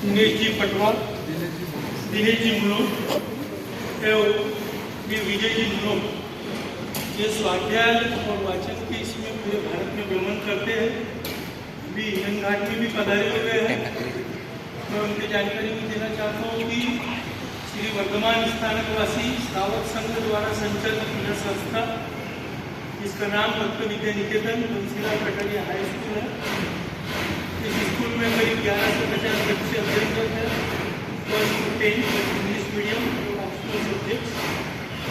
दिनेशजी पटवा, दिनेशजी मुनोट एवं विजयजी मुनोट ये स्वाध्याय और वाचन के इसमें पूरे भारत में भ्रमण करते हैं। अभी हिंगन घाट में भी पधारे हुए हैं। मैं उनकी जानकारी भी देना चाहता हूँ कि श्री वर्धमान स्थानकवासी श्रावक संघ द्वारा संचालित यह संस्था, इसका नाम भक्त विद्या निकेतन बंसीलाल कटारिया हाई स्कूल है। इस स्कूल में करीब 11 से 50 बच्चे अध्ययनरत हैं, 1 to 10 इंग्लिश मीडियम और ऑप्शनल सब्जेक्ट्स।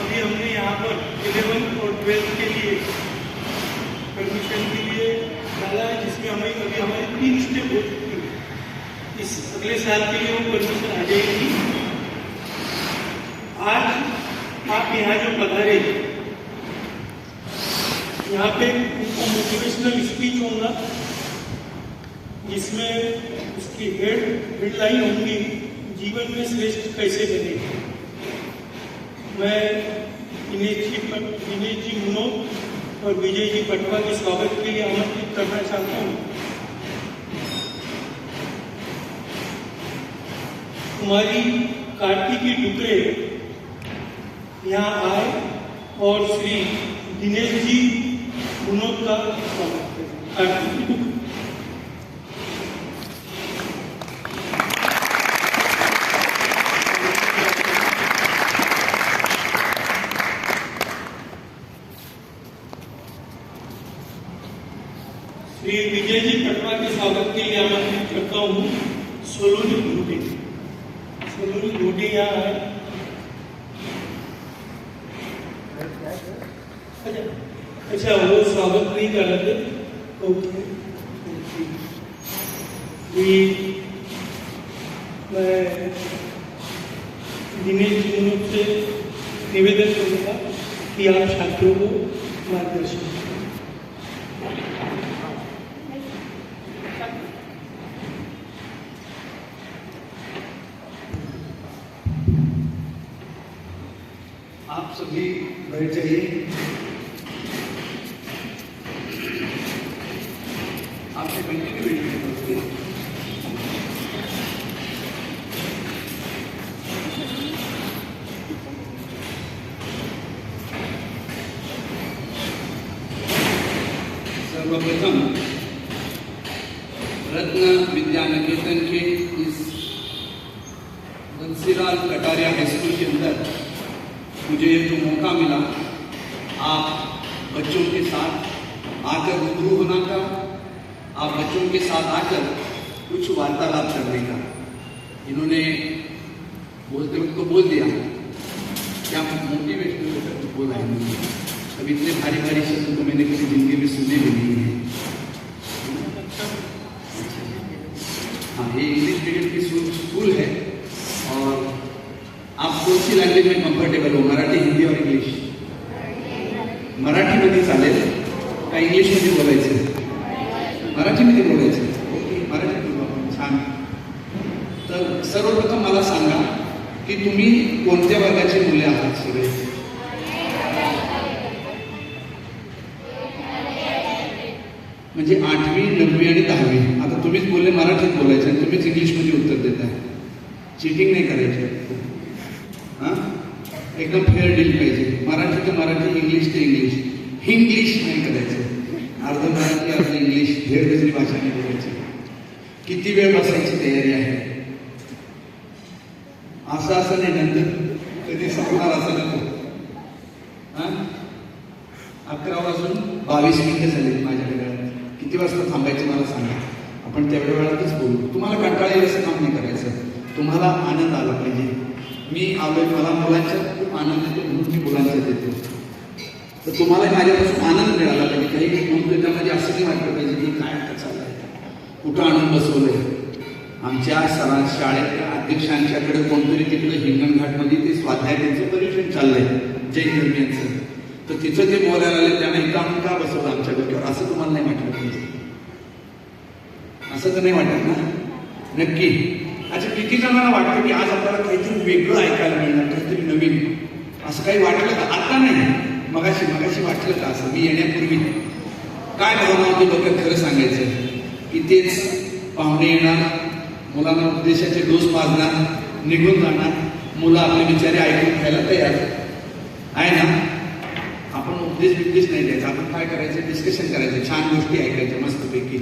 अभी हमने यहाँ पर 11 और 12 के लिए परमिशन के लिए डाला है, जिसमें अभी हमारी 3 स्टेप हो चुकी है। इस अगले साल के लिए वो परमिशन आ जाएगी। आज आप यहाँ जो पधारे, यहाँ पे उनको मोटिवेशनल स्पीच होगा, जिसमें उसकी हेडलाइन होंगी, जीवन में श्रेष्ठ कैसे बने। मैं दिनेश जी मुनोट और विजय जी पटवा के स्वागत के लिए आमंत्रित करना चाहता हूँ। कुमारी कार्तिकी टुकड़े यहाँ आए और श्री दिनेश जी मुनोट का स्वागत करें। कार्तिकी टुकड़े। श्री विजय जी पटवा के स्वागत के लिए आमंत्रित करता हूँ सोलोनी घोटे। सोलोनी घोटे यहाँ है। अच्छा, वो स्वागत नहीं कर रहे थे। ओके, मैं दिनेश जी मुनोट से निवेदन करूँगा कि आप छात्रों को मार्गदर्शन। आप सभी बैठ जाइए। आपसे कंटिन्यू वीडियो सर्वप्रथम रत्न विद्या निकेतन के इस बंसीलाल कटारिया हाई स्कूल के अंदर मुझे जो मौका मिला आप बच्चों के साथ आकर रूबरू होना का, आप बच्चों के साथ आकर कुछ वार्तालाप करने का, इन्होंने बोलते वक्त तो बोल दिया कि आप मोटिवेशनल होकर कुछ बोला है। अब इतने भारी भारी शब्द तो मैंने किसी जिंदगी में सुने भी नहीं है। हाँ, ये इंग्लिश मीडियम की स्कूल है। और आप कौन सी लँग्वेज में कम्फर्टेबल हो, मराठी, हिंदी और इंग्लिश? मराठीमध्ये चालेल का इंग्लिशमध्ये बोलायचं? मराठीमध्ये बोलायचं। ओके, मराठीमध्ये बोला। छान। तर सर्वप्रथम मला सांगा की तुम्ही कोणत्या वर्गाची मुले आहात सगळे? म्हणजे 8वी, 9वी आणि 10वी। आता तुम्हीच बोलले मराठीत बोलायचं आणि तुम्हीच इंग्लिशमध्ये उत्तर देताय। चीटिंग नाही करायची। हाँ, एकदम फेअर डील पाहिजे। मराठी तर मराठी, इंग्लिश ते इंग्लिश, हिंग्लिश नाही करायचं। अर्ध मराठी अर्ध इंग्लिश, धेर दुसरी भाषा नाही बोलायची। किती वेळ बसायची तयारी आहे? असं नाही, नंतर कधी संपणार असं नको। 11 वाजून 22 मिनिटं झाली माझ्याकडे। किती वाजता थांबायचं मला सांगा, आपण तेवढ्या वेळातच बोलू। तुम्हाला कंटाळा येईल असं काम नाही करायचं, तुम्हाला आनंद आला पाहिजे। मी आलोय, मला मुलांचा खूप आनंद येतो म्हणून मी मुलांचा देतो। तर तुम्हाला माझ्यापासून आनंद मिळाला पाहिजे। काही बोलतो त्यामध्ये असं नाही वाटलं पाहिजे की काय आता चाललंय, कुठं आणून बसवलंय। आमच्या शाळेतल्या अध्यक्षांच्याकडे कोणतरी तिकडे हिंगणघाटमध्ये ते स्वाध्याय त्यांचं परीक्षण चाललंय जैन धर्मियांचं, तर तिचं ते बोलायला आले, त्यांना इथं आणून का बसवलं आमच्या डोक्यावर, असं तुम्हाला नाही वाटलं पाहिजे? असं तर नाही वाटत ना? नक्की। अच्छा, किती जणांना वाटतं की आज आपल्याला काहीतरी वेगळं ऐकायला मिळणार, काहीतरी नवीन, असं काही वाटलं का? आता नाही, मगाशी वाटलं का असं? मी येण्यापूर्वी काय भावना होती डोक्यात खरं सांगायचं? इथेच पाहुणे येणार, मुलांना उपदेशाचे डोस पाजणार, निघून जाणार. मुलं आपले बिचारे ऐकून खायला तयार आहे ना. आपण उपदेश नाही द्यायचा, आपण काय करायचं, डिस्कशन करायचं, छान गोष्टी ऐकायच्या मस्तपैकी.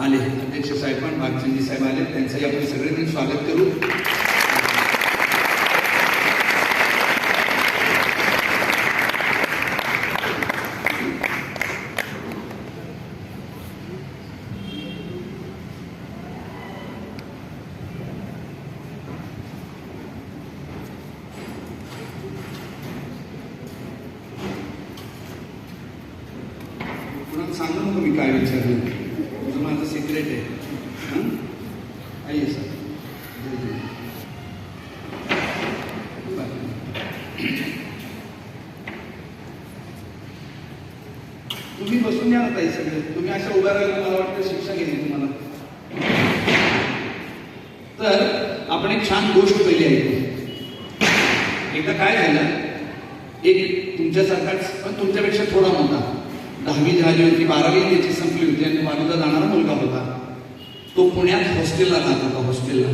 आले अध्यक्ष साहेब पण, भागचंदी साहेब आले, त्यांचंही आपण सगळेजण स्वागत करू. सांगू नको मी काय विचारलं, तुझं माझं सिक्रेट आहे. आहे सर. तुम्ही बसून या ना ताई सगळे. तुम्ही अशा उभ्या राहिला मला वाटतं शिक्षा घेईल तुम्हाला. तर आपण एक छान गोष्ट पहिली ऐकू. एकदा काय झालं, एक तुमच्यासारखाच पण तुमच्यापेक्षा थोडा मोठा, 10वी झाली होती, 12वी त्याची संपली होती आणि वाणूला जाणारा मुलगा होता. तो पुण्यात हॉस्टेलला राहत होता, हॉस्टेलला.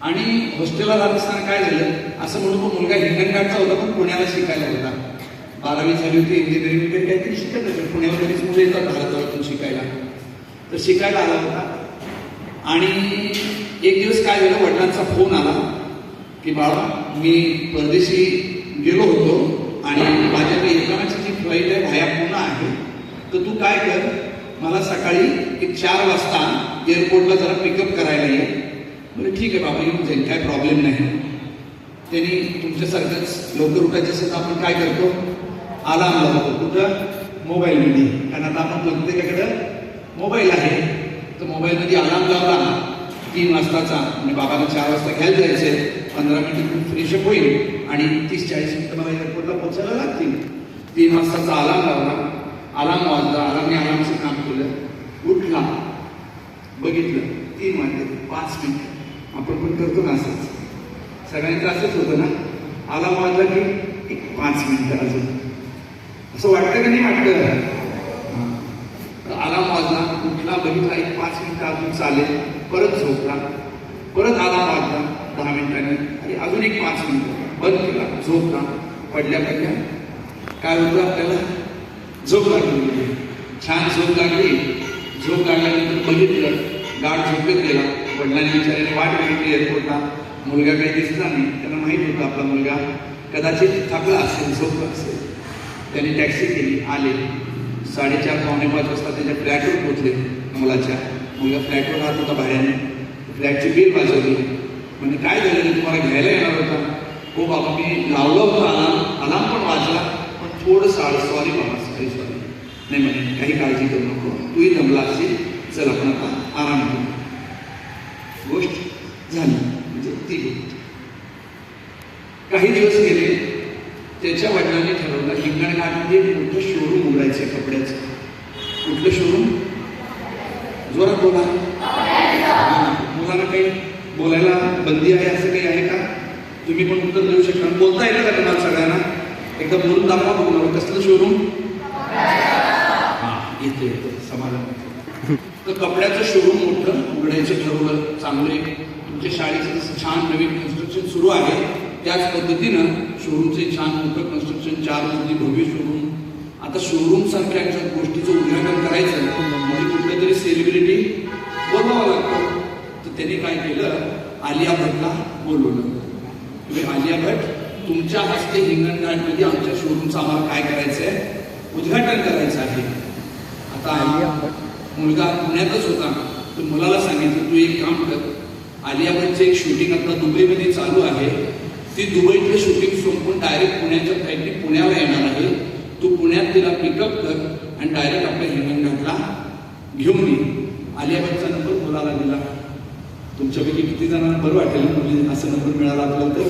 आणि हॉस्टेलला राहत असताना काय झालं, असं म्हणून तो मुलगा हिंगणघाटचा होता पण पुण्याला शिकायला होता. 12वी झाली होती, इंजिनिअरिंग वगैरे काहीतरी शिकत होते. पुण्याला बरीच मुलं येतात भारतातून शिकायला. तर शिकायला आला होता. आणि एक दिवस काय झालं, वडिलांचा फोन आला की बाबा मी परदेशी गेलो होतो आणि माझ्याकडे येतानाची जी फ्लाईट आहे व्हाया पुणे आहे, तर तू काय कर, मला सकाळी एक 4 वाजता एअरपोर्टला जरा पिकअप करायला ये. म्हणजे ठीक आहे बाबा, येऊन जाईल, काय प्रॉब्लेम नाही. त्यांनी तुमच्यासारखंच लवकर उठायचं असेल तर आपण काय करतो, अलार्म लावतो. कुठं, मोबाईलमध्ये. कारण आता आपण प्रत्येकाकडं मोबाईल आहे. तर मोबाईलमध्ये अलार्म लावला 3 वाजताचा, म्हणजे बाबाला 4 वाजता घ्यायला जायचंय, 15 मिनिटं फ्रेशअप होईल आणि 30-40 मिनिटं मला एअरपोर्टला पोहोचायला लागतील. 3 वाजताचा अलार्म लावला, अलार्म वाजला, अलार्मने अलार्मचं काम केलं, उठला, बघितलं 3 वाजले, 5 मिनिटं. आपण पण करतो ना असंच, सगळ्यांचं असंच होतं ना. अलार्म वाजला की एक 5 मिनिटं अजून, असं वाटतं का नाही वाटतं. अलार्म वाजला, उठला, बघितला, एक 5 मिनिटं अजून चालेल, परत झोपला, परत अलार्म वाजला 10 मिनिटांनी, आणि अजून एक 5 मिनिटं, बंद केला, झोपला. पडल्या काय होतं, आपल्याला झोप लागली. छान झोप लागली. झोप लागल्यानंतर बघितलं, गाठ झोपेत गेला. वडिलांनी विचारायला वाट बघितली एअरपोर्टला, मुलगा काही दिसला नाही. त्यांना माहीत होतं आपला मुलगा कदाचित थकला असेल, झोपला असेल. त्यांनी टॅक्सी केली, आले. 4:30-5 वाजता त्याच्या फ्लॅटवर पोहोचले. मुलाच्या मुलगा फ्लॅटवर राहत होता भाड्याने. फ्लॅटची बिल वाजवली. म्हणजे काय झालं, तुम्हाला घ्यायला येणार होता. हो बाबा, मी लावलं होतं अलार्म पण वाजला, पण थोडंसं सॉरी बाबा, सॉरी. नाही म्हणे, काही काळजी करू नको, तूही दमला असेल, चल आपण आता आराम करू. गोष्ट झाली. म्हणजे ती गोष्ट. काही दिवस गेले. त्याच्या वडिलांनी ठरवलं हिंगणघाटमध्ये एक मोठं शोरूम उघडायचं कपड्याचं. कुठलं शोरूम, जोरात बोला. मुलांना काही बोलायला बंदी आहे असं काही आहे का, तुम्ही पण उत्तर देऊ शकता. बोलता येतं का तुम्हाला सगळ्यांना, एकदा बोलून दाखवा बघून. कसलं शोरूम, येतं येतं समाधान. तर कपड्याचं शोरूम मोठं उघडायचं ठरवलं. चांगले तुमच्या शाळेचं जसं छान नवीन कन्स्ट्रक्शन सुरू आहे, त्याच पद्धतीनं शोरूमचे छान मोठं कन्स्ट्रक्शन, 4 मजली भव्य शोरूम. आता शोरूम सारख्या गोष्टीचं उद्घाटन करायचं म्हणजे कुठलं तरी सेलिब्रिटी बोलवावं लागतं. तर त्यांनी काय केलं, आलिया भट्टला बोलवलं. आलिया भट्ट, तुमच्या हस्ते हिंगणघाटमध्ये आमच्या शोरूमचं आम्हाला काय करायचं आहे, उद्घाटन करायचं आहे. आता मुलगा पुण्यातच होता. तर मुलाला सांगितलं, तू एक काम कर, आलिया भट्टचं एक शूटिंग आता दुबईमध्ये चालू आहे. ती दुबईतलं शूटिंग संपून डायरेक्ट पुण्याच्या फ्लाईटने पुण्याला येणार आहे. तू पुण्यात तिला पिकअप कर आणि डायरेक्ट आपल्या हिंगणघाटला घेऊन ये. आलिया भट्टचा नंबर मुलाला दिला. तुमच्यापैकी किती जणांना बरं वाटेल म्हणजे असं नंबर मिळाला आपल्याला तर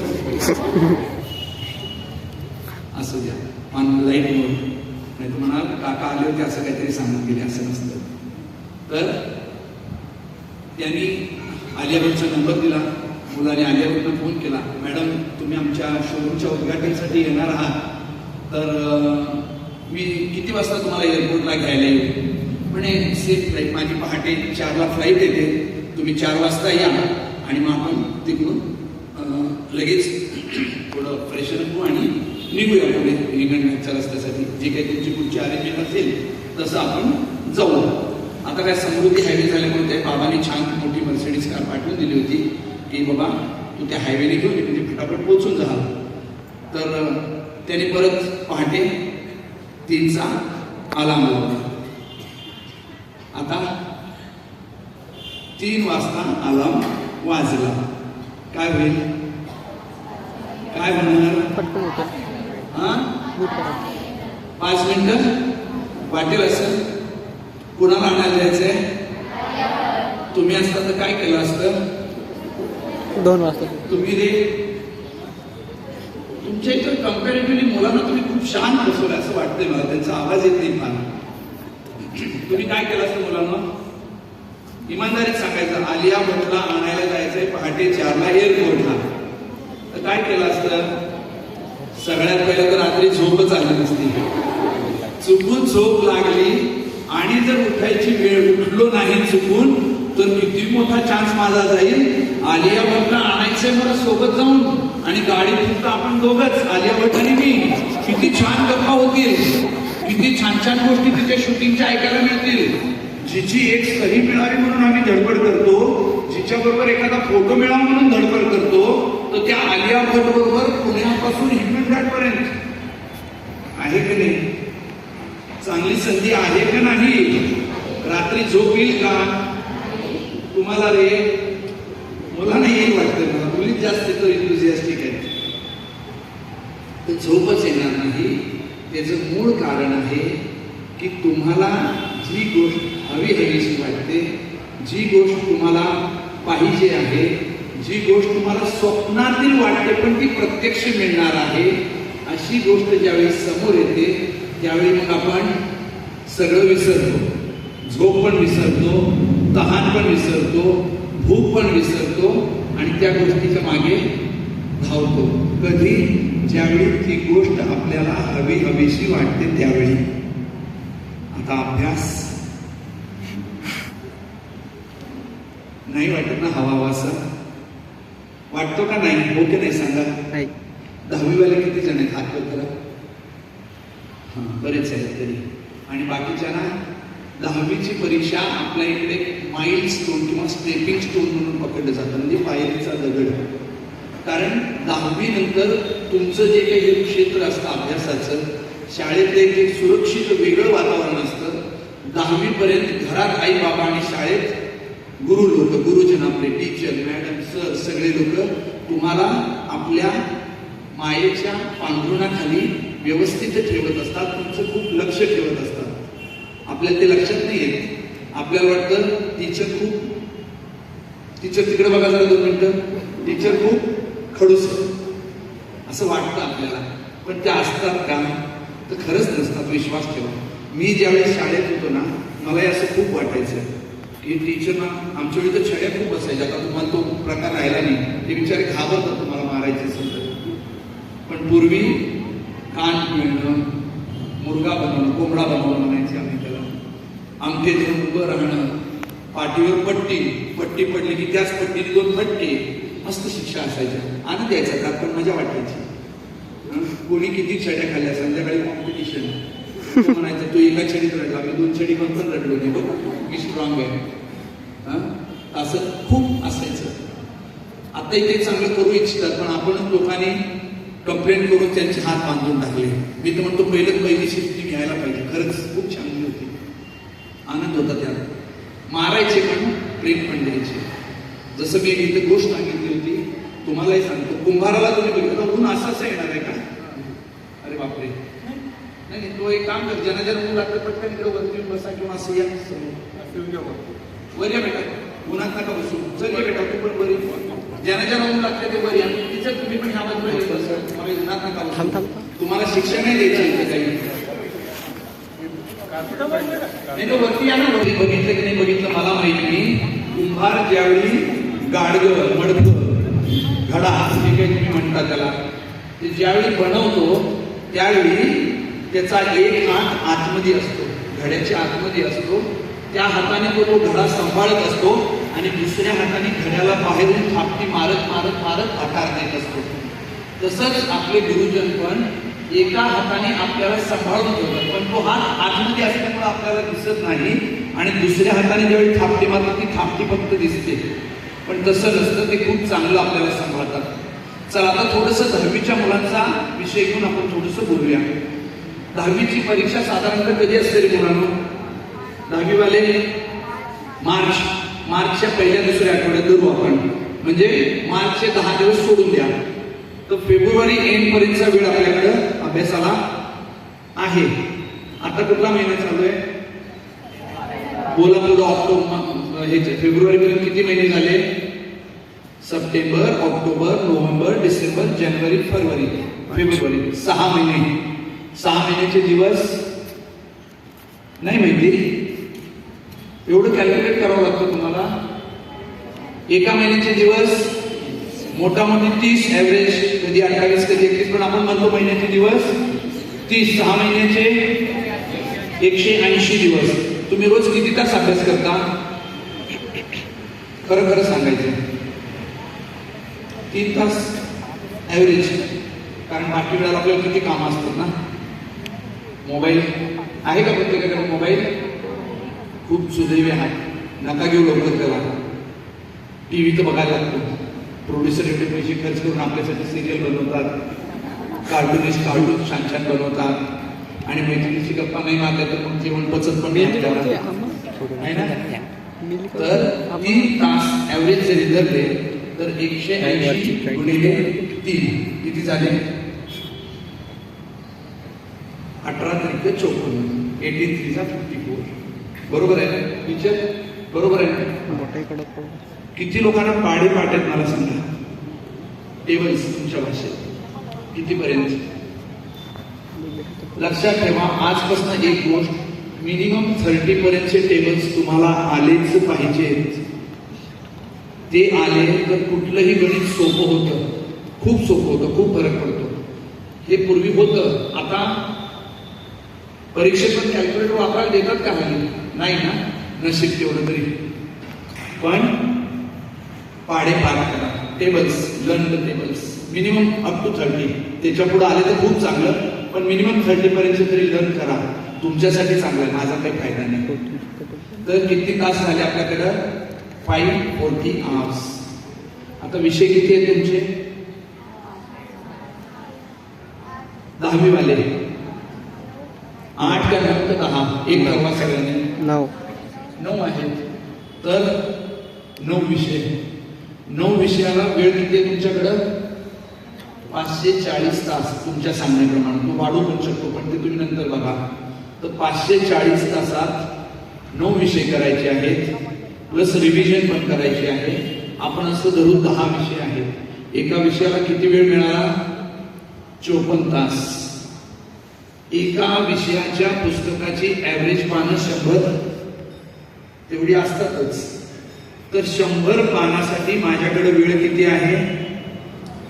असं द्या ऑन लाईट मोड. नाही तर म्हणाल काका आले होते असं काहीतरी सांगून गेले, असं नसतं. तर त्यांनी आलिया भट्टचा नंबर दिला. मुलाने आलिया भट्टला फोन केला, मॅडम तुम्ही आमच्या शोरूमच्या उद्घाटनासाठी येणार आहात, तर मी किती वाजता तुम्हाला एअरपोर्टला घ्यायला येऊ. पण सेफ फ्लाईट, माझी पहाटे 4ला फ्लाईट येते, तुम्ही 4 वाजता या आणि मग आपण तिकडून लगेच थोडं फ्रेशर होऊ आणि निघूया पुढे निघण्याच्या रस्त्यासाठी. जे काही तुमची पुढची अरेंजमेंट असेल तसं आपण जाऊ. आता काय समृद्धी हायवे झाल्यामुळे त्या बाबांनी छान मोठी मर्सिडीज कार पाठवून दिली होती की बाबा तू त्या हायवेने घेऊन ये, म्हणजे फटाफट पोहोचून जा. तर त्याने परत पहाटे 3चा अलार्म लावला. आता 3 वाजता अलार्म वाजला. काय होईल, काय होणार? हा 5 मिनिटं वाटेल असं. कुणाला आणायला जायचंय? तुम्ही असता तर काय केलं असतं? 2 वाजता. तुम्ही रे तुमच्या इथं कम्पॅरेटिव्हली मुलांना तुम्ही खूप शांत बसवलं असं वाटतंय मला. त्यांचा आवाज येत नाही फार. तुम्ही काय केलं असतं मुलांना? इमानदारीत सांगायचं, आलिया भटला आणायला जायचंय पहाटे 4ला एअरपोर्टला. तर काय केलं असतं? सगळ्यात पहिलं तर रात्री झोपच आली नसती. चुकून झोप लागली आणि जर उठायची वेळ उठलो नाही चुकून, तर किती मोठा चान्स माझा जाईल. आलिया भटला आणायचंय मला सोबत जाऊन आणि गाडी फक्त आपण दोघंच, आलिया भट आणि मी. किती छान गप्पा होतील, किती छान छान गोष्टी तिच्या शूटिंगच्या ऐकायला मिळतील. जिची एक सही मिळावी म्हणून आम्ही धडपड करतो, जिच्या बरोबर एखादा फोटो मिळावा म्हणून धडपड करतो, तर त्या आलिया भट बरोबर पुण्यापासून हिमनघाट पर्यंत आहे की नाही? चांगली संधी आहे का नाही? रात्री झोप येईल का तुम्हाला रे? मुलांना येईल वाटतं मला, मुलीच जास्त तर एन्थुसियास्टिक आहे. तर झोपच येणार नाही. त्याचं मूळ कारण आहे की तुम्हाला जी गोष्ट हवी हवीशी वाटते, जी गोष्ट तुम्हाला पाहिजे आहे, जी गोष्ट तुम्हाला स्वप्नातील वाटते पण ती प्रत्यक्ष मिळणार आहे, अशी गोष्ट ज्यावेळी समोर येते त्यावेळी मग आपण सगळं विसरतो. झोप पण विसरतो, तहान पण विसरतो, भूक पण विसरतो आणि त्या गोष्टीच्या मागे धावतो. कधी? ज्यावेळी ती गोष्ट आपल्याला हवी हवीशी वाटते त्यावेळी. आता अभ्यास नाही वाटत ना हवा हवासा? वाटतो का नाही? हो की नाही सांगा? 10वी वाले किती जण आहेत? हात वर करा. बरेच आहेत तरी. आणि बाकीच्या ना 10वीची परीक्षा आपल्या इकडे माइल स्टोन किंवा स्टेपिंग स्टोन म्हणून पकडलं जातं, म्हणजे पायरीचा दगड. कारण 10वी नंतर तुमचं जे काही क्षेत्र असतं अभ्यासाचं, शाळेतलं एक सुरक्षित वेगळं वातावरण असतं. 10वी पर्यंत घरात आई बाबा आणि शाळेत गुरु लोक, गुरुजन आपले टीचर, मॅडम, सर, सगळे लोक तुम्हाला आपल्या मायेच्या पांघरुणाखाली व्यवस्थित ठेवत असतात, तुमचं खूप लक्ष ठेवत असतात. आपल्याला ते लक्षात नाही येत. आपल्याला वाटतं टीचर तिकडे बघा जरा 2 मिनिटं, टीचर खूप खडूस असं वाटतं आपल्याला. पण त्या असतात का? तर खरंच नसतात, विश्वास ठेवा. मी ज्यावेळी शाळेत होतो ना, मला असं खूप वाटायचं की टीचरना आमच्या वेळी तर छड्या खूप असायच्या. आता तुम्हाला तो प्रकार राहिला नाही, ते बिचारे घाबरतात तुम्हाला मारायचे असेल तर. पण पूर्वी कान मिळणं, मुर्गा बनवणं, कोंबडा बनवणं म्हणायचे आम्ही त्याला. अंगठे देऊन उभं राहणं, पाठीवर पट्टी पडली की त्याच पट्टीने 2 फटके, मस्त शिक्षा असायच्या. आनंद यायचा, त्यात पण मजा वाटायची. कोणी किती छड्या खाल्ल्या, संध्याकाळी कॉम्पिटिशन म्हणायचं, तो एका छडीत रडला, मी 2 छडी पण रडलो नाही, बघ मी स्ट्रॉंग आहे. असं खूप असायचं. आता इथे चांगलं करू इच्छितात, पण आपण लोकांनी कंप्लेंट करून त्यांचे हात बांधून टाकले. मी तर म्हणतो पहिली शिफ्टी घ्यायला पाहिजे. खरंच खूप चांगली होती, आनंद होता त्यात. मारायचे पण प्रेम पण द्यायचे. जसं मी इथे गोष्ट सांगितली होती, तुम्हालाही सांगतो. कुंभाराला तुम्ही बघितलं, ऊन असं येणार आहे का? अरे बापरे, नाही. तो एक काम कर, ज्यांना ऊन लागतं पटकन इकडे वरती बसा किंवा असं या वर या बेटा, उन्हात नका बसू. चल ये बेटा, तू पण बरी. ज्यांना ऊन लागतं ते बरी. तिचं तुम्ही पण ह्या बाजूला उन्हात नका बसू. तुम्हाला शिक्षण नाही द्यायचं इथे काही. नाही तो वरती या ना. वरती बघितलं की नाही बघितलं मला माहिती नाही. कुंभार ज्यावेळी गाडगं, मडकं, घडा जे काही तुम्ही म्हणता त्याला, ते ज्यावेळी बनवतो त्यावेळी त्याचा एक हात आतमध्ये असतो घड्याच्या आतमध्ये असतो, त्या हाताने तो घडा सांभाळत असतो आणि दुसऱ्या हाताने घड्याला बाहेरून थापटी मारत मारत मारत आकार देत असतो. तसंच आपले गुरुजन पण एका हाताने आपल्याला सांभाळून ठेवतात, पण तो हात आतमध्ये असल्यामुळे आपल्याला दिसत नाही आणि दुसऱ्या हाताने ज्यावेळी थापटी मारतात ती थापटी फक्त दिसते, पण तसं नसतं, ते खूप चांगलं आपल्याला सांभाळतात. चला आता थोडंसं 10वीच्या मुलांचा विषय घेऊन आपण थोडंसं बोलूया. 10वीची परीक्षा साधारणतः कधी असते रे मुलांना? 10वीवाले मार्चच्या पहिल्या दुसऱ्या आठवड्यात धरू आपण, म्हणजे मार्चचे 10 दिवस सोडून द्या, तर फेब्रुवारी एंड पर्यंतचा वेळ आपल्याकडं अभ्यासाला आहे. आता कुठला महिना चालू आहे? बोला पुढं. ऑक्टोबर हे फेब्रुवारी पर्यंत किती महिने झाले? सप्टेंबर, ऑक्टोबर, नोव्हेंबर, डिसेंबर, जानेवारी, फेब्रुवारी 6 महिने. 6 महिन्याचे दिवस नाही माहिती? एवढं कॅल्क्युलेट करावं लागतं तुम्हाला. एका महिन्याचे दिवस मोठामोठी 30, ऍव्हरेज कधी 28, कधी 31, पण आपण म्हणतो महिन्याचे दिवस 30. 6 महिन्याचे 180 दिवस. तुम्ही रोज किती तास अभ्यास करता? खरं खरं सांगायचं. 3 तास ऍव्हरेज, कारण बाकी वेळेला आपल्याला किती कामं असतात ना. मोबाईल आहे का प्रत्येकाकडे? मोबाईल खूप सुदैवी आहे, नका घेऊ लवकर त्याला. टीव्ही तर बघायला लागतो. प्रोड्युसर एवढे पैसे खर्च करून आपल्यासाठी सिरियल बनवतात, कार्टूनिस्ट कार्टून छान छान बनवतात आणि मैत्रिणीची गप्पा नाही मारल्या तर मग जेवण पचत पण नाही ना. तर 3 तास ऍव्हरेज जरी धरले तर 180 गुणिले 3 किती झाले? 18 त्रिक 54, 18 3 54. बरोबर आहे टीचर? बरोबर आहे. किती लोकांना पाढे पाठ आहेत मला सांगा? टेबल्स तुमच्या भाषेत कितीपर्यंत? लक्षात ठेवा, आजपासून एक गोष्ट, मिनिमम 30 पर्यंतचे टेबल्स तुम्हाला आलेच पाहिजेत. ते आले तर कुठलंही गणित सोपं होतं, खूप सोपं होतं, खूप फरक पडतो. हे पूर्वी होतं, आता परीक्षेत पण कॅल्क्युलेटर वापरायला देतात का? नाही ना, नशीब तेवढं तरी. पण पाढे पाठ करा, tables, learn the tables, minimum up to 30. त्याच्या पुढे आले तर खूप चांगलं, पण मिनिमम 30 पर्यंत तरी लर्न करा, तुमच्यासाठी चांगलं आहे, माझा काही फायदा नाही. तर किती तास झाले आपल्याकडं? 540 hours. आता विषय किती आहेत तुमचे? 10वी वाले 8 का 9 का 10? एक ठरवा सगळ्यांनी. 9 आहेत. तर 9 विषय. 9 विषयाला वेळ किती आहे तुमच्याकडं? 540 तास तुमच्या सांगण्याप्रमाणे. तो वाढू पण शकतो, पण ते तुम्ही नंतर बघा. तर 540 तासात 9 विषय करायचे आहेत, प्लस रिव्हिजन पण करायची आहे. आपण असं धरू 10 विषय आहेत. एका विषयाला किती वेळ मिळाला? 54 तास. एका विषयाच्या पुस्तकाची ऍव्हरेज पानं 100 तेवढी असतातच. तर 100 पानासाठी माझ्याकडे वेळ किती आहे?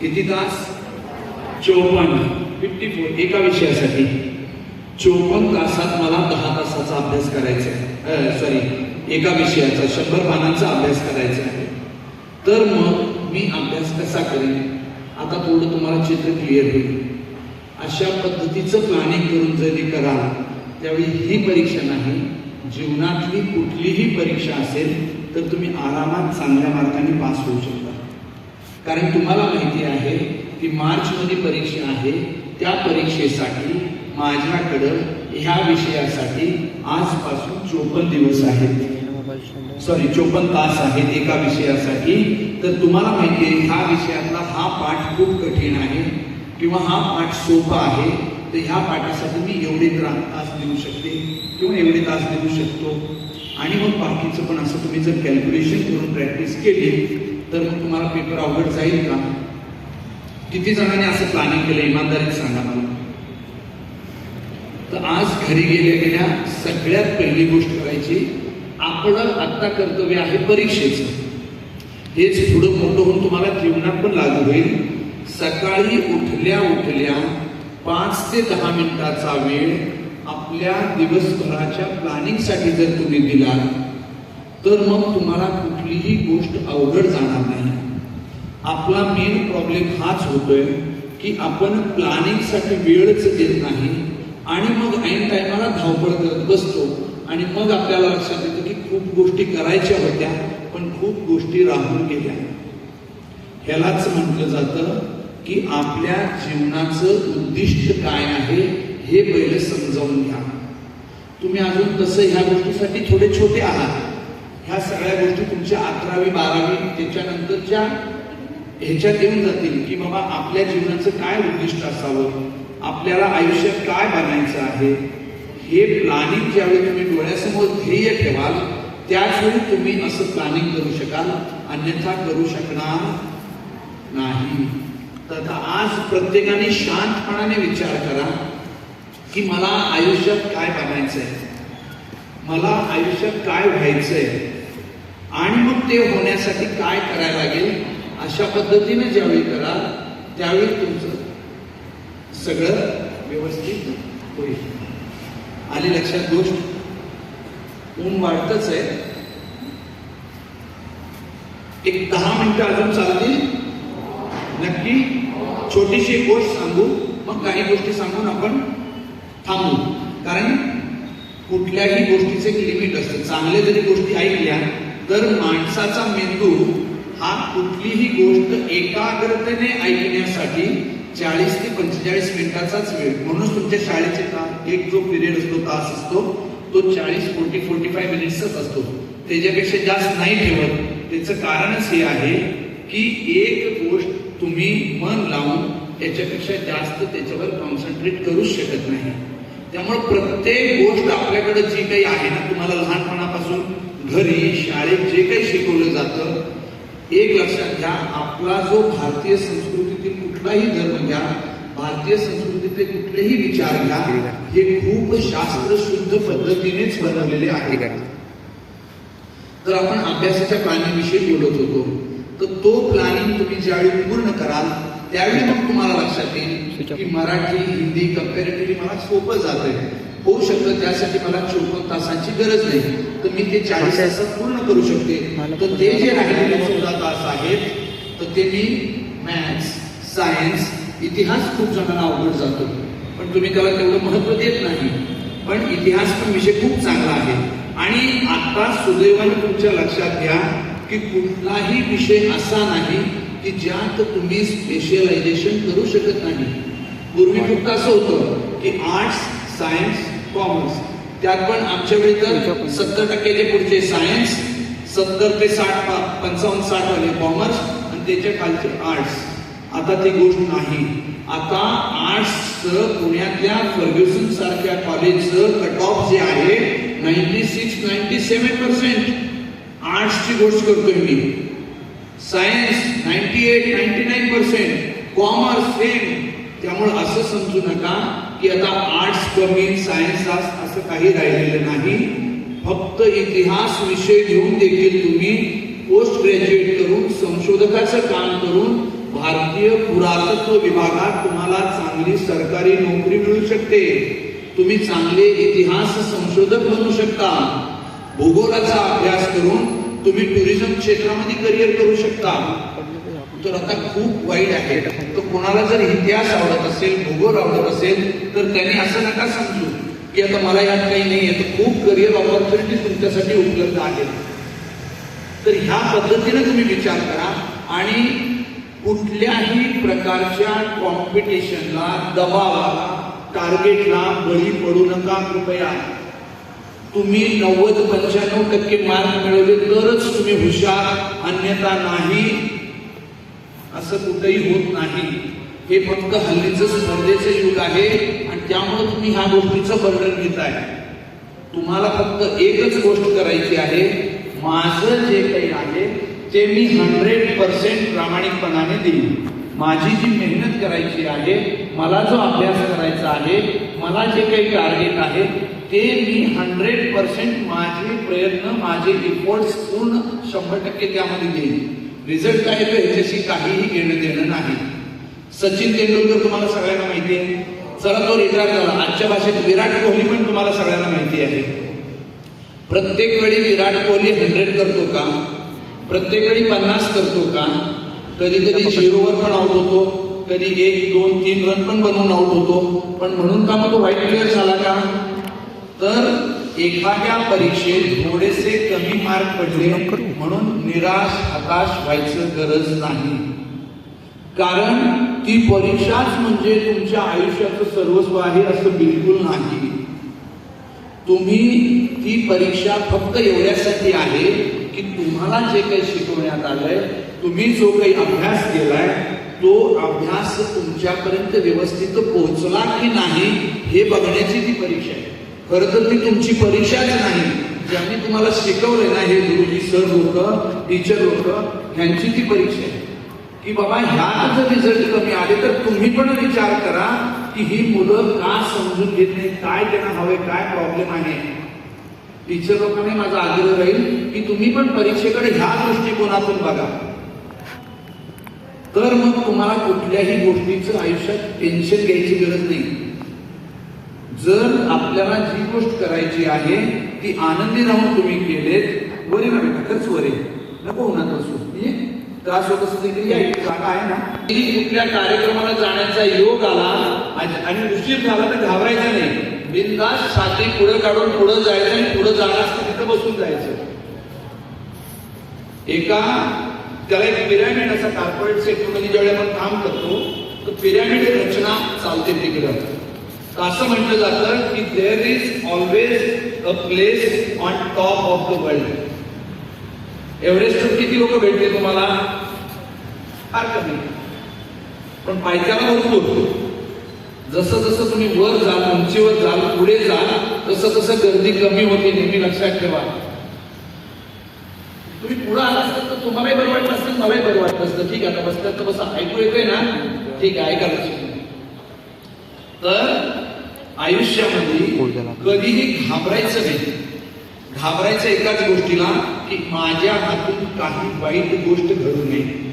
किती तास? 54 एका विषयासाठी. 54 तासात मला 10 तासाचा अभ्यास करायचा आहे. सॉरी, एका विषयाचा 100 पानांचा अभ्यास करायचा आहे. तर मग मी अभ्यास कसा करेन? आता थोडं तुम्हाला चित्र क्लिअर होईल. अशा पद्धतीचं प्लॅनिंग करून जरी कराल, त्यावेळी ही परीक्षा नाही, जीवनातली कुठलीही परीक्षा असेल तर तुम्ही आरामात चांगल्या मार्काने पास होऊ शकता. कारण तुम्हाला माहिती आहे की मार्चमध्ये परीक्षा आहे. त्या परीक्षेसाठी माझ्याकडं ह्या विषयासाठी आजपासून 54 दिवस आहेत. सॉरी 54 तास आहेत एका विषयासाठी. तर तुम्हाला माहिती आहे ह्या विषयातला हा पाठ खूप कठीण आहे किंवा हा पाठ सोपा आहे, तर ह्या पाठासाठी मी एवढे तास देऊ शकते किंवा एवढे तास देऊ शकतो. आणि मग बाकीचं पण असं तुम्ही जर कॅल्क्युलेशन करून प्रॅक्टिस केली तर मग तुम्हाला पेपर अवघड जाईल का? किती जणांनी असं प्लॅनिंग केलं इमानदारीत सांगा मला. तर आज घरी गेल्या सगळ्यात पहिली गोष्ट करायची, आपलं आता कर्तव्य आहे परीक्षेचं. हेच पुढं मोठं होऊन तुम्हाला जीवनात पण लागू होईल. सकाळी उठल्या 5 ते 10 मिनिटाचा वेळ आपल्या दिवसभराच्या प्लॅनिंगसाठी जर तुम्ही दिलात तर मग तुम्हाला कुठलीही गोष्ट अवघड जाणार नाही. आपला मेन प्रॉब्लेम हाच होतोय की आपण प्लॅनिंगसाठी वेळच देत नाही आणि मग ऐन टायमाला धावपळ करत बसतो आणि मग आपल्याला लक्षात येतं की खूप गोष्टी करायच्या होत्या पण खूप गोष्टी राहून गेल्या. ह्यालाच म्हटलं जातं की आपल्या जीवनाचं उद्दिष्ट काय आहे हे पहिले समजावून घ्या. तुम्ही अजून तसं ह्या गोष्टीसाठी थोडे छोटे आहात. ह्या सगळ्या गोष्टी तुमच्या 11वी 12वी त्याच्यानंतरच्या ह्याच्यात येऊन जातील की बाबा आपल्या जीवनाचं काय उद्दिष्ट असावं, आपल्याला आयुष्यात काय बनायचं आहे. हे प्लॅनिंग ज्यावेळी तुम्ही डोळ्यासमोर ध्येय ठेवाल त्याच वेळी तुम्ही असं प्लॅनिंग करू शकाल, अन्यथा करू शकणार नाही. तर आज प्रत्येकाने शांतपणाने विचार करा की मला आयुष्यात काय बनायचंय, मला आयुष्यात काय व्हायचंय आणि मग ते होण्यासाठी काय करायला लागेल. अशा पद्धतीने ज्यावेळी कराल त्यावेळी तुमचं सगळं व्यवस्थित होईल. आली लक्षात गोष्ट. ऊन वाढतच आहे. एक 10 मिनिटं अजून चालतील नक्की. छोटीशी एक गोष्ट सांगू मग काही गोष्टी सांगून आपण थांबू. कारण कुठल्याही गोष्टीचे एक लिमिट असतं. चांगल्या जरी गोष्टी ऐकल्या तर माणसाचा मेंदू हा कुठलीही गोष्ट एकाग्रतेने ऐकण्यासाठी 40 ते 45 मिनिटाचाच वेळ. म्हणून तुमच्या शाळेचे एक जो पिरियड असतो तास असतो तो 40-45 मिनिट्सच असतो. त्याच्यापेक्षा जास्त नाही ठेवत. त्याचं कारणच हे आहे की एक गोष्ट तुम्ही मन लावून त्याच्यापेक्षा जास्त त्याच्यावर कॉन्सन्ट्रेट करूच शकत नाही. त्यामुळे प्रत्येक गोष्ट आपल्याकडे जी काही आहे ना, तुम्हाला लहानपणापासून घरी शाळेत जे काही शिकवलं जातं, एक लक्षात घ्या, आपला जो भारतीय संस्कृतीतील कुठलाही धर्म घ्या, भारतीय संस्कृतीतले कुठलेही विचार घ्या, हे खूप शास्त्रशुद्ध पद्धतीनेच बनवलेले आहे. तर आपण अभ्यासाच्या प्लॅनिंगविषयी बोलत होतो. तर तो प्लॅनिंग तुम्ही ज्यावेळी पूर्ण कराल त्यावेळी मग तुम्हाला लक्षात येईल की मराठी हिंदी कम्पॅरेटिव्हली मला सोपं जातंय. होऊ शकतं त्यासाठी मला 54 तासांची गरज नाही, तर मी ते 40 तासात पूर्ण करू शकते. तर ते जे राहिलेले 14 तास आहेत तर ते मी मॅथ्स, सायन्स, इतिहास खूप जणांना अवघड जातो पण तुम्ही त्याला तेवढं महत्व देत नाही. पण इतिहास पण विषय खूप चांगला आहे. आणि आता सुदैवाने तुमच्या लक्षात घ्या की कुठलाही विषय असा नाही की ज्यात तुम्ही स्पेशलायझेशन करू शकत नाही. पूर्वी फक्त असं होतं की आर्ट्स, सायन्स, कॉमर्स. त्यात पण आमच्या वेळी तर 70% पुढचे सायन्स, 70 ते 55-60 वाले कॉमर्स आणि त्याच्या खालचे आर्ट्स. आता ती गोष्ट नाही. आता आर्ट्सचं पुण्यातल्या फर्ग्युसन सारख्या कॉलेजचं कट ऑफ जे आहे 96-97% आर्ट्सची गोष्ट करतोय मी. Science 98-99%, commerce same. त्यामुळे असं समजू नका की आता आर्ट्स कमी सायन्स जास्त असं काही राहिलेलं नाही. फक्त इतिहास विषय घेऊन देखील तुम्ही पोस्ट ग्रॅज्युएट करून संशोधकाचं काम करून भारतीय पुरातत्व विभागात तुम्हाला चांगली सरकारी नोकरी मिळू शकते. तुम्ही चांगले इतिहास संशोधक बनू शकता. भूगोलाचा अभ्यास करून तुम्ही टुरिझम क्षेत्रामध्ये करिअर करू शकता. तर आता खूप वाईट आहे. तर कोणाला जर इतिहास आवडत असेल, भूगोल आवडत असेल तर त्यांनी असं नका समजू की आता मला यात काही नाही आहे. तर खूप करिअर ऑपॉर्च्युनिटी तुमच्यासाठी उपलब्ध आहेत. तर ह्या पद्धतीने तुम्ही विचार करा आणि कुठल्याही प्रकारच्या कॉम्पिटिशनला, दबावाला, टार्गेटला बळी पडू नका कृपया. तुम्ही 90-95% मार्क मिळवले तरच तुम्ही हुशार, अन्यथा नाही. असं कुठेही होत नाही. हे फक्त हल्लीचं स्पर्धेचं युग आहे आणि त्यामुळे तुम्ही ह्या गोष्टीचं बर्डन घेताय. तुम्हाला फक्त एकच गोष्ट करायची आहे, माझं जे काही आहे ते मी 100% प्रामाणिकपणाने देईन. माझी जी मेहनत करायची आहे, मला जो अभ्यास करायचा आहे, मला जे काही टार्गेट आहे ते मी 100% माझे प्रयत्न, माझे इफोर्ट्स पूर्ण 100% त्यामध्ये देईन. रिझल्ट काय येतो ह्याच्याशी काहीही घेणं देणं नाही. सचिन तेंडुलकर तुम्हाला सगळ्यांना माहिती आहे. चला तो रिटायर झाला. आजच्या भाषेत विराट कोहली पण तुम्हाला सगळ्यांना माहिती आहे. प्रत्येक वेळी विराट कोहली 100 करतो का? प्रत्येक वेळी 50 करतो का? कधी कधी 0वर पण आउट होतो, कधी 1, 2, 3 रन पण बनवून आउट होतो. पण म्हणून का मग तो व्हाईट प्लेअर झाला का? तर एखाद्या परीक्षेत थोडेसे कमी मार्क पडले म्हणून निराश हताश व्हायचं गरज नाही. कारण ती परीक्षाच म्हणजे तुमच्या आयुष्याचं सर्वस्व आहे असं बिलकुल नाही. तुम्ही ती परीक्षा फक्त एवढ्यासाठी आहे की तुम्हाला जे काही शिकवण्यात आलंय, तुम्ही जो काही अभ्यास केलाय, तो अभ्यास तुमच्यापर्यंत व्यवस्थित पोहोचला की नाही हे बघण्याची ती परीक्षा आहे. खरं तर ती तुमची परीक्षाच नाही. ज्यांनी तुम्हाला शिकवलंय ना, हे गुरुजी, सर लोक, टीचर लोक, ह्यांची ती परीक्षा आहे की बाबा ह्यात जर रिझल्ट कमी आले तर तुम्ही पण विचार करा की ही मुलं का समजून घेत नाही, काय त्यांना हवे, काय प्रॉब्लेम आहे. टीचर लोकांनी माझा आग्रह राहील की तुम्ही पण परीक्षेकडे ह्या दृष्टिकोनातून बघा. तर मग तुम्हाला कुठल्याही गोष्टीचं आयुष्यात टेन्शन घ्यायची गरज नाही. जर आपल्याला जी गोष्ट करायची आहे ती आनंदी राहून तुम्ही केलेत, वरे ना बेटा, खरंच वरे नको होणार असो, त्रास होत असेल जागा आहे ना. कुठल्या कार्यक्रमाला जाण्याचा योग आला आणि उशीर झाला तर घाबरायचा नाही. बिनधास्त छाती पुढे काढून पुढे जायचं आणि पुढे जाणं असतं तिथं बसून जायचं. एका त्याला एक पिरॅमिड असा कॉर्पोरेट सेक्टरमध्ये ज्यावेळी आपण काम करतो तर पिरॅमिड रचना चालते तिकडं. असं म्हटलं जातं की there is always a place on top of the world. एव्हरेस्टवर किती लोक भेटले तुम्हाला? फार कमी. पण पायथ्याला भरपूर. जसं जसं तुम्ही वर जाल, उंचीवर जाल, पुढे जाल, तसं तसं गर्दी कमी होती. नेहमी लक्षात ठेवा. तुम्ही पुढे आला असतात तर तुम्हालाही बरं वाटलं असतं, मलाही बरं वाटलं असतं. ठीक आहे, बसतात तर बस ऐकू येतंय ना? ठीक आहे, ऐका लक्ष. तर आयुष्यामध्ये कधीही घाबरायचं नाही. घाबरायचं एकाच गोष्टीला की माझ्या हातून काही वाईट गोष्ट घडू नये.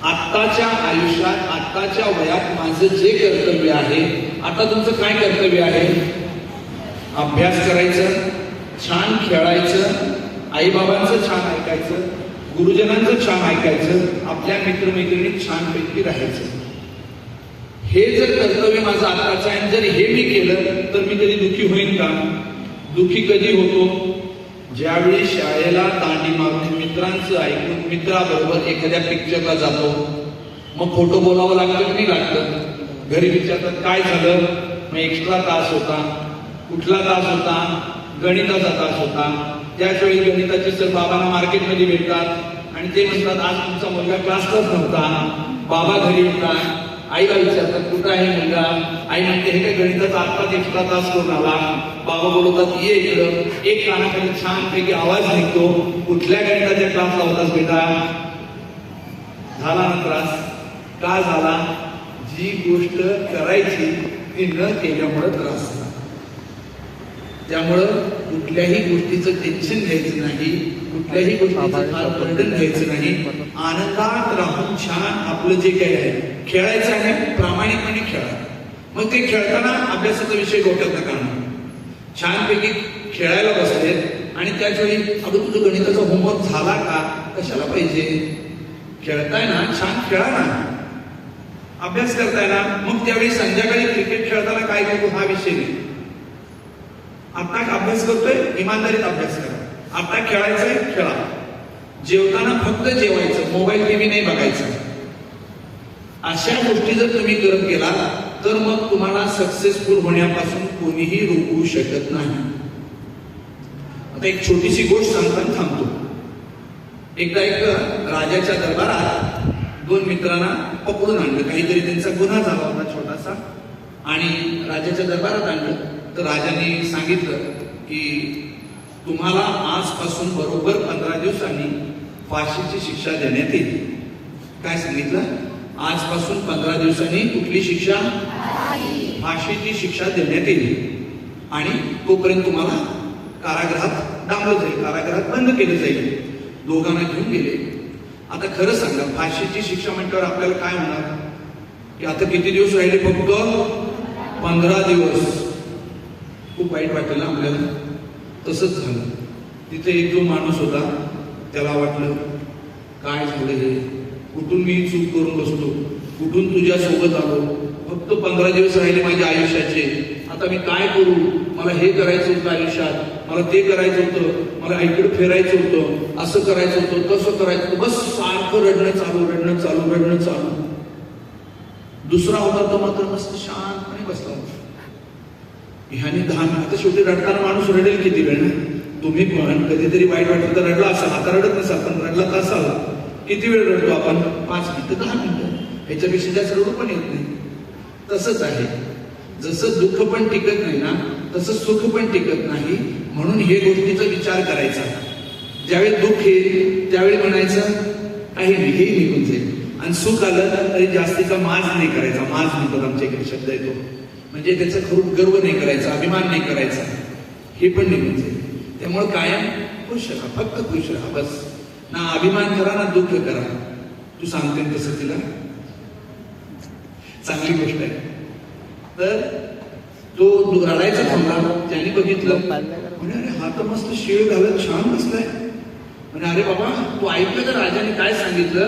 आत्ताच्या आयुष्यात, आत्ताच्या वयात माझं जे कर्तव्य आहे, आता तुमचं काय कर्तव्य आहे? अभ्यास करायचं, छान खेळायचं, आईबाबांचं छान ऐकायचं, गुरुजनांचं छान ऐकायचं, आपल्या मित्रमैत्रिणीत छानपैकी राहायचं. हे जर कर्तव्य माझं आत्ताचं आहे, जर हे मी केलं तर मी कधी दुःखी होईन का? दुःखी कधी होतो? ज्यावेळी शाळेला दांडी मारून मित्रांचं ऐकून मित्राबरोबर एखाद्या पिक्चरला जातो, मग खोटं बोलावं लागतं की नाही लागतं? घरी विचारतात काय झालं? मग एक्स्ट्रा तास होता. कुठला तास होता? गणिताचा तास होता. त्याच वेळी गणिताचे सर बाबांना मार्केटमध्ये भेटतात आणि ते म्हणतात आज तुमचा मुलगा क्लासलाच नव्हता. बाबा घरी येतात, आईला विचारतात कुठं आहे मुलगा? आई म्हणते हे काय गणिताचा आत्ताच एक्स्ट्रा तास करून आला. बाबा बोलवतात ये इकडं. एक कानाखाली छानपैकी आवाज निघतो, कुठल्या गणिताच्या क्लासला होतास बेटा? झाला ना त्रास? का झाला? जी गोष्ट करायची ती न केल्यामुळे त्रास झाला. त्यामुळं कुठल्याही गोष्टीचं टेन्शन घ्यायचं नाही, कुठल्याही गोष्टीचं बर्डन घ्यायचं नाही. आनंदात राहून छान आपलं जे काही आहे खेळायचं आहे, प्रामाणिकपणे खेळा. मग ते खेळताना अभ्यासाचा विषय डोक्यात नका आणू. छानपैकी खेळायला बसलेत आणि त्याच वेळी अगं तुझं गणिताचा होमवर्क झाला का? कशाला पाहिजे? खेळताय ना, छान खेळा ना. अभ्यास करताय ना, मग त्यावेळी संध्याकाळी क्रिकेट खेळताना काय करू हा विषय नाही. आता अभ्यास करतोय, इमानदारीत अभ्यास करा. आता खेळायचंय, खेळा. जेवताना फक्त जेवायचं, मोबाईल टीव्ही नाही बघायचं. अशा गोष्टी जर तुम्ही करत गेला तर मग तुम्हाला सक्सेसफुल होण्यापासून कोणीही रोखू शकत नाही. आता एक छोटीशी गोष्ट सांगताना थांबतो. एकदा एक राजाच्या दरबारात 2 मित्रांना पकडून आणलं. काहीतरी त्यांचा गुन्हा झाला होता छोटासा आणि राजाच्या दरबारात आणलं. तर राजाने सांगितलं की तुम्हाला आजपासून बरोबर 15 दिवसांनी फाशीची शिक्षा देण्यात येईल. काय सांगितलं? आजपासून 15 दिवसांनी कुठली शिक्षा? फाशीची शिक्षा देण्यात येईल आणि तोपर्यंत तुम्हाला कारागृहात डांबलं जाईल, कारागृहात बंद केलं जाईल. दोघांना घेऊन गेले. आता खरं सांगा, फाशीची शिक्षा म्हटल्यावर आपल्याला काय होणार की आता किती दिवस राहिले? फक्त 15 दिवस खूप वाईट वाटेल ना आपल्याला. तसंच झालं. तिथे एक जो माणूस होता त्याला वाटलं काय झालं हे, कुठून मी चूक करून बसतो, कुठून तुझ्या सोबत आलो, फक्त 15 दिवस राहिले माझ्या आयुष्याचे, आता मी काय करू, मला हे करायचं होतं आयुष्यात, मला ते करायचं होतं, मला इकडे फिरायचं होतं, असं करायचं होतं, तसं करायचं होतं, बस सारखं रडणं चालू रडणं चालू रडणं चालू. दुसरा होता तो मात्र मस्त शांतपणे बसला होता. ह्याने 10 मिनिटं, शेवटी रडताना माणूस रडेल किती वेळ ना. तुम्ही पण कधीतरी वाईट वाटलं तर रडला असाल, आता रडत नसाल पण रडला तर असाल. किती वेळ रडतो आपण? 5 मिनिटं 10 मिनिटं, ह्याच्यापेक्षा जास्त रडू पण येत नाही. तसंच आहे, जसं दुःख पण टिकत नाही ना तसं सुख पण टिकत नाही. म्हणून हे गोष्टीचा विचार करायचा. ज्यावेळी दुःख येईल त्यावेळी म्हणायचं काही नाही, हे निघून जाईल. आणि सुख आलं तरी जास्तीचा माज नाही करायचा. माज म्हणतात आमच्या इकडे शब्द येतो, म्हणजे त्याचा खूप गर्व नाही करायचा, अभिमान नाही करायचा, हे पण निघून जाईल. त्यामुळे कायम खुश राहा, फक्त खुश राहा बस. ना अभिमान करा ना दुःख करा. तू सांगते तसं तिला चांगली गोष्ट आहे. तर तो रडायचा थांबला. त्याने बघितलं म्हणजे अरे हा तर मस्त शिळ घालत छान बसलाय. म्हणजे अरे बाबा तू ऐकलं तर राजाने काय सांगितलं?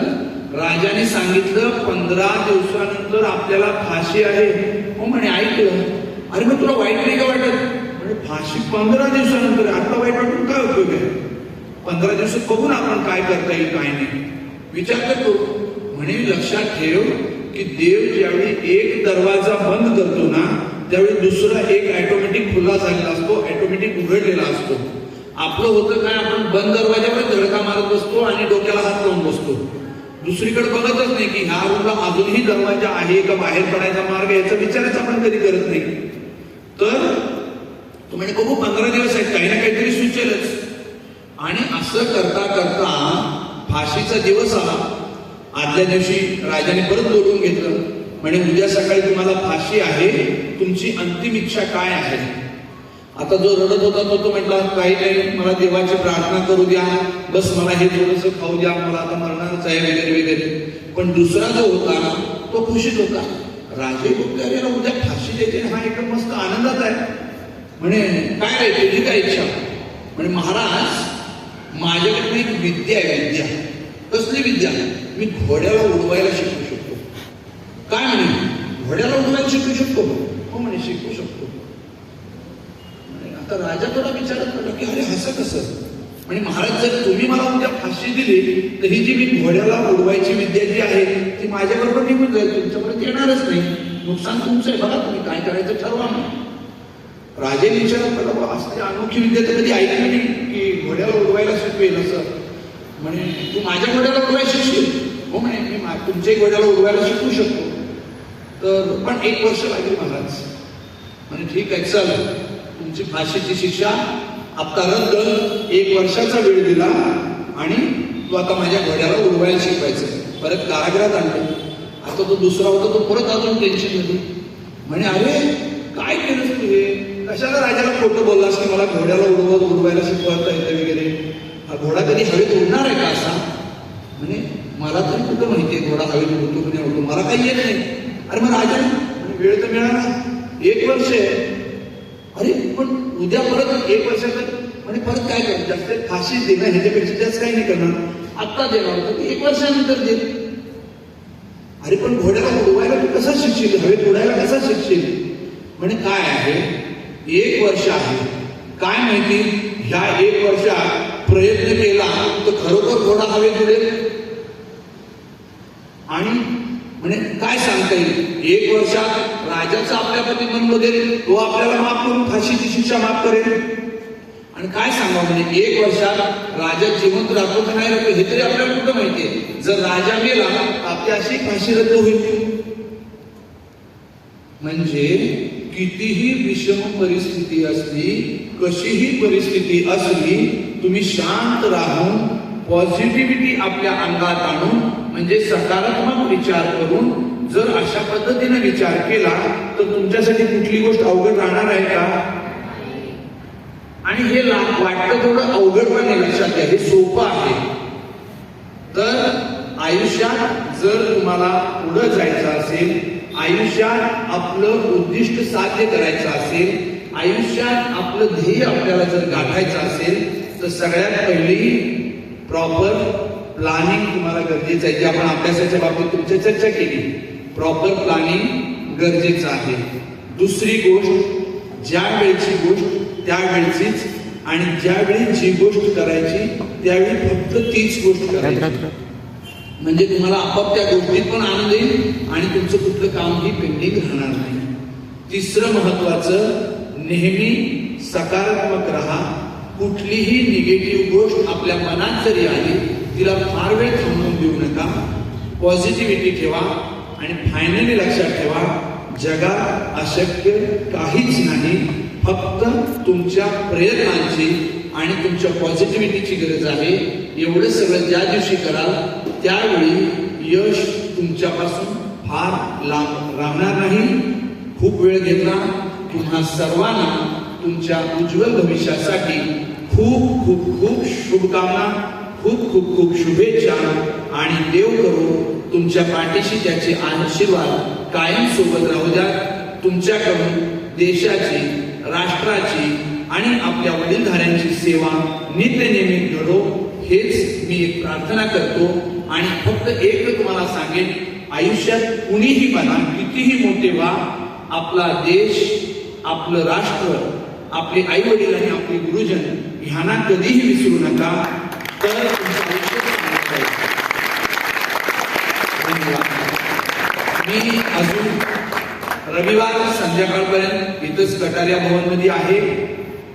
राजाने सांगितलं 15 दिवसानंतर आपल्याला फाशी आहे. हो म्हणे ऐकलं. अरे मग तुला वाईट नाही का वाटत? म्हणजे फाशी 15 दिवसानंतर, आता वाईट वाटून काय उपयोग आहे? 15 दिवसात बघून आपण काय करता येईल काय नाही विचार करतो. म्हणे लक्षात ठेव की देव ज्यावेळी एक दरवाजा बंद करतो ना त्यावेळी दुसरा एक ऑटोमॅटिक खुला झालेला असतो, ऑटोमॅटिक उघडलेला असतो. आपलं होतं काय, आपण बंद दरवाजावर धडका मारत बसतो आणि डोक्याला हात लावून बसतो. दुसरीकडे बघतच नाही की ह्या रूमला अजूनही दरवाजा आहे का, बाहेर पडायचा मार्ग, याचा विचारच आपण कधी करत नाही. तर तो म्हणजे बघू 15 दिवस आहेत, काही ना काहीतरी सुचेलच. आणि असं करता करता फाशीचा दिवस आला. आदल्या दिवशी राजाने परत बोलवून घेतलं. म्हणे उद्या सकाळी तुम्हाला फाशी आहे, तुमची अंतिम इच्छा काय आहे? आता जो रडत होता तो म्हटला काही नाही, मला देवाची प्रार्थना करू द्या, बस मला हे थोडंसं खाऊ द्या, मला आता मरणारच आहे वगैरे वगैरे. पण दुसरा जो होता तो खुशीत होता. राजे बोलले अरे उद्या फाशी द्यायची, हा एकदम मस्त आनंदात आहे. म्हणे काय रे तुझी काय इच्छा? म्हणे महाराज माझ्याकडे एक विद्या आहे. विद्या कसली विद्या? मी घोड्याला उडवायला शिकू शकतो. काय म्हणे? घोड्याला उडवायला शिकू शकतो? हो म्हणे शिकू शकतो. आता राजा थोडा विचारत पडला की अरे असं कसं? म्हणजे महाराज जर तुम्ही मला उद्या फाशी दिली तर ही जी मी घोड्याला उडवायची विद्या जी आहे ती माझ्याबरोबर निघून जाईल, तुमच्यापर्यंत येणारच नाही. नुकसान तुमचं आहे, बघा तुम्ही काय करायचं ठरवा. राजाने विचारत पडला असं अनोखी विद्या तर कधी ऐकली नाही की घोड्याला उडवायला शिकवेल असं. म्हणे तू माझ्या घोड्याला उडवायला शिकशील? हो म्हणे मी तुमच्याही घोड्याला उडवायला शिकू शकतो, तर पण 1 वर्ष लागेल महाराज. म्हणे ठीक आहे चल, तुमची फाशीची शिक्षा आता रद्द. 1 वर्षाचा वेळ दिला आणि तू आता माझ्या घोड्याला उडवायला शिकवायचं. परत कारागृहात आणलं. आता तो दुसरा होता तो परत अजून टेन्शन मध्ये. म्हणे अरे काय केलं तू हे? कशाला राजाला खोटं बोललास की मला घोड्याला उडवायला शिकवता येतं वगैरे? हा घोडा कधी हवेत उडणार आहे का असा? म्हणे मला तरी कुठं माहितीये घोडा हवेत उडतो की नाही उडतो, मला काही येत नाही. अरे मग राजा वेळ तर मिळाला, 1 वर्ष आहे. अरे पण उद्या परत 1 वर्षात म्हणजे परत काय करणार? जास्त फाशी देणं ह्याच्यापेक्षा जास्त काही नाही करणार. आत्ता देणार तर 1 वर्षानंतर दे. अरे पण घोड्याला उडवायला तू कसा शिकशील, हवेत उडायला कसा शिकशील? म्हणजे काय आहे 1 वर्ष आहे. काय माहिती ह्या 1 वर्षात प्रयत्न केला तर खरोखर घोडा हवेत उडेल. आणि म्हणजे काय सांगता येईल 1 वर्षात राजाचं आपल्याप्रती मन बदलेल, तो आपल्याला माफ करून फाशीची शिक्षा माफ करेल. आणि काय सांगा म्हणजे 1 वर्षात राजा जिवंत राहतो का नाही राहतो हे तरी आपल्याला कुठं माहितीये. जर राजा गेला आपली अशी फाशी रद्द होईल. म्हणजे कितीही विषम परिस्थिती असली, कशीही परिस्थिती असली, तुम्ही शांत राहून पॉझिटिव्हिटी आपल्या अंगात आणून म्हणजे सकारात्मक विचार करून जर अशा पद्धतीने विचार केला तर तुमच्यासाठी कुठली गोष्ट अवघड राहणार आहे का? आणि हे वाटतं थोडं अवघड पण नाही, लक्षात घ्या हे सोपं आहे. तर आयुष्यात जर तुम्हाला पुढे जायचं असेल, आयुष्यात आपलं उद्दिष्ट साध्य करायचं असेल, आयुष्यात आपलं ध्येय आपल्याला जर गाठायचं असेल तर सगळ्यात पहिली प्रॉपर प्लॅनिंग तुम्हाला गरजेचं आहे. जे आपण अभ्यासाच्या बाबतीत तुमची चर्चा केली, प्रॉपर प्लॅनिंग गरजेचं आहे. दुसरी गोष्ट, ज्या वेळची गोष्ट त्यावेळचीच, आणि ज्यावेळी जी गोष्ट करायची त्यावेळी फक्त तीच गोष्ट करायची. म्हणजे तुम्हाला आपोआप त्या गोष्टीत पण आनंद येईल आणि तुमचं कुठलं कामही पेंडिंग राहणार नाही. तिसरं महत्वाचं, नेहमी सकारात्मक राहा. कुठलीही निगेटिव्ह गोष्ट आपल्या मनात जरी आली तिला फार वेळ थांबवून देऊ नका. पॉझिटिव्हिटी ठेवा. आणि फायनली लक्षात ठेवा, जगात अशक्य काहीच नाही, फक्त तुमच्या प्रयत्नांची आणि तुमच्या पॉझिटिव्हिटीची गरज आहे. एवढं सगळं ज्या दिवशी कराल त्यावेळी यश तुमच्यापासून फार लांब राहणार नाही. खूप वेळ घेतला. तुम्हा सर्वांना तुमच्या उज्ज्वल भविष्यासाठी खूप खूप खूप शुभकामना, खूप खूप खूप शुभेच्छा. आणि देव करो तुमच्या पाठीशी त्याचे आशीर्वाद कायम सोबत राहू द्या. तुमच्याकडून देशाची, राष्ट्राची आणि आपल्या वडीलधाऱ्यांची सेवा नित्य नेहमी घडो, हेच मी एक प्रार्थना करतो. आणि फक्त एक तुम्हाला सांगेन, आयुष्यात कुणीही बना, कितीही मोठे व्हा, आपला देश, आपलं राष्ट्र, आपले आई वडील आणि आपले गुरुजन ह्यांना कधीही विसरू नका. तर तुमचं आयुष्य चांगलं जाईल. धन्यवाद. मी अजून रविवार संध्याकाळपर्यंत इथंच कटारिया भवन मध्ये आहे.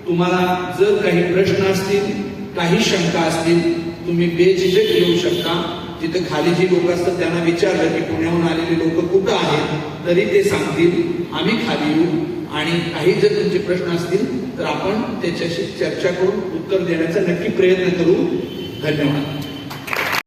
तुम्हाला जर काही प्रश्न असतील, काही शंका असतील, तुम्ही बेझिझक येऊ शकता. तिथं खाली जी लोक असतात त्यांना विचारलं की पुण्याहून आलेले लोक कुठं आहेत तरी ते सांगतील. आम्ही खाली येऊ आणि काही जर तुमचे प्रश्न असतील तर आपण त्याच्याशी चर्चा करून उत्तर देण्याचा नक्की प्रयत्न करू. धन्यवाद.